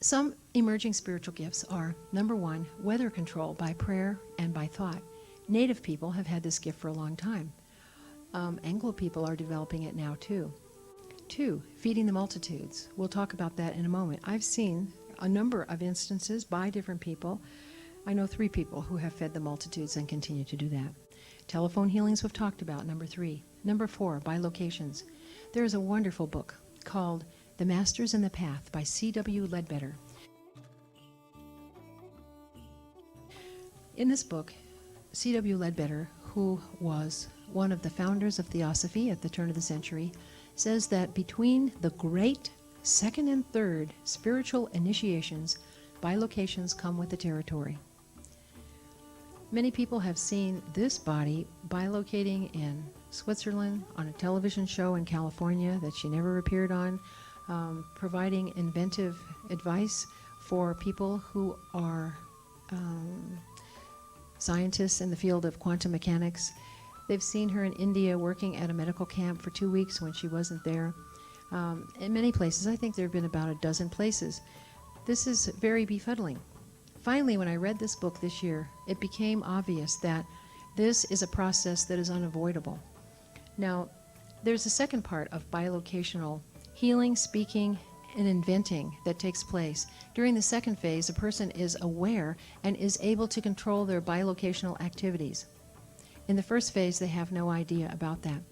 Some emerging spiritual gifts are, number one, weather control by prayer and by thought. Native people have had this gift for a long time. Anglo people are developing it now too. Two, feeding the multitudes. We'll talk about that in a moment. I've seen a number of instances by different people. I know 3 people who have fed the multitudes and continue to do that. Telephone healings we've talked about, number 3. Number 4, by locations. There is a wonderful book called The Masters in the Path by C.W. Ledbetter. In this book, C.W. Ledbetter, who was one of the founders of Theosophy at the turn of the century, says that between the great second and third spiritual initiations, bilocations come with the territory. Many people have seen this body bilocating in Switzerland, on a television show in California that she never appeared on, providing inventive advice for people who are scientists in the field of quantum mechanics. They've seen her in India working at a medical camp for 2 weeks when she wasn't there. In many places, I think there have been about a dozen places. This is very befuddling. Finally, when I read this book this year, it became obvious that this is a process that is unavoidable. Now, there's a second part of bilocational healing, speaking, and inventing that takes place. During the second phase, a person is aware and is able to control their bilocational activities. In the first phase, they have no idea about that.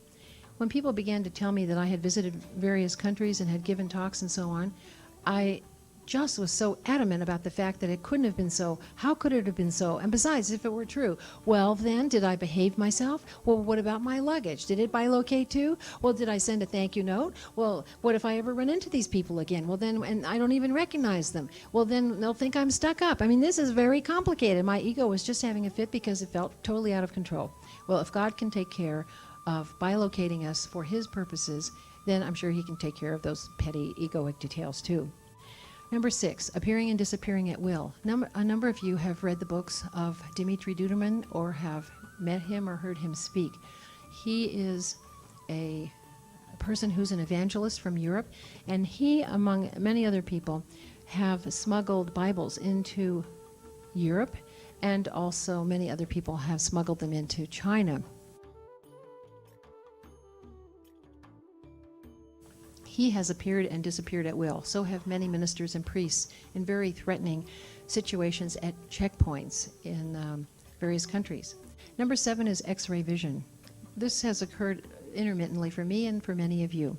When people began to tell me that I had visited various countries and had given talks and so on, I just was so adamant about the fact that it couldn't have been so. How could it have been so? And besides, if it were true, well then, did I behave myself? Well, what about my luggage? Did it bilocate too? Well, did I send a thank you note? Well, what if I ever run into these people again? Well then, and I don't even recognize them. Well then, they'll think I'm stuck up. I mean, this is very complicated. My ego was just having a fit because it felt totally out of control. Well, if God can take care of bilocating us for His purposes, then I'm sure He can take care of those petty egoic details too. Number 6, appearing and disappearing at will. A number of you have read the books of Dimitri Duduman or have met him or heard him speak. He is a person who's an evangelist from Europe, and he, among many other people, have smuggled Bibles into Europe, and also many other people have smuggled them into China. He has appeared and disappeared at will. So have many ministers and priests in very threatening situations at checkpoints in various countries. Number 7 is X-ray vision. This has occurred intermittently for me and for many of you.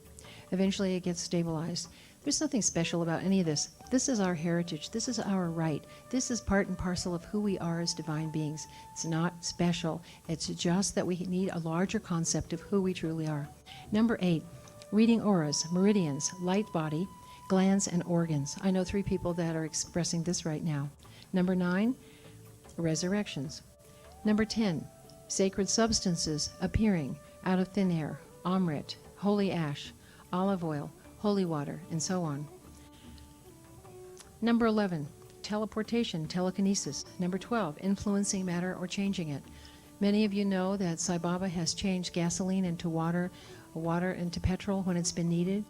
Eventually it gets stabilized. There's nothing special about any of this. This is our heritage. This is our right. This is part and parcel of who we are as divine beings. It's not special. It's just that we need a larger concept of who we truly are. Number 8. Reading auras, meridians, light body, glands, and organs. I know 3 people that are expressing this right now. Number 9, resurrections. Number 10, sacred substances appearing out of thin air, amrit, holy ash, olive oil, holy water, and so on. Number 11, teleportation, telekinesis. Number 12, influencing matter or changing it. Many of you know that Sai Baba has changed gasoline into water, water into petrol when it's been needed.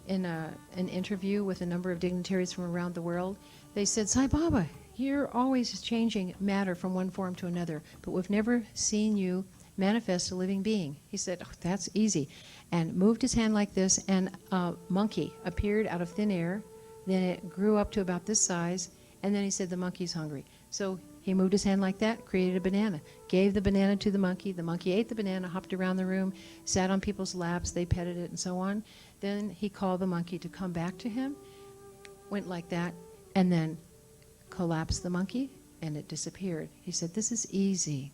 In an interview with a number of dignitaries from around the world, they said, Sai Baba, you're always changing matter from one form to another, but we've never seen you manifest a living being. He said, oh, that's easy, and moved his hand like this, and a monkey appeared out of thin air. Then it grew up to about this size, and then he said, the monkey's hungry. So he moved his hand like that, created a banana, gave the banana to the monkey ate the banana, hopped around the room, sat on people's laps, they petted it and so on. Then he called the monkey to come back to him, went like that, and then collapsed the monkey, and it disappeared. He said, this is easy.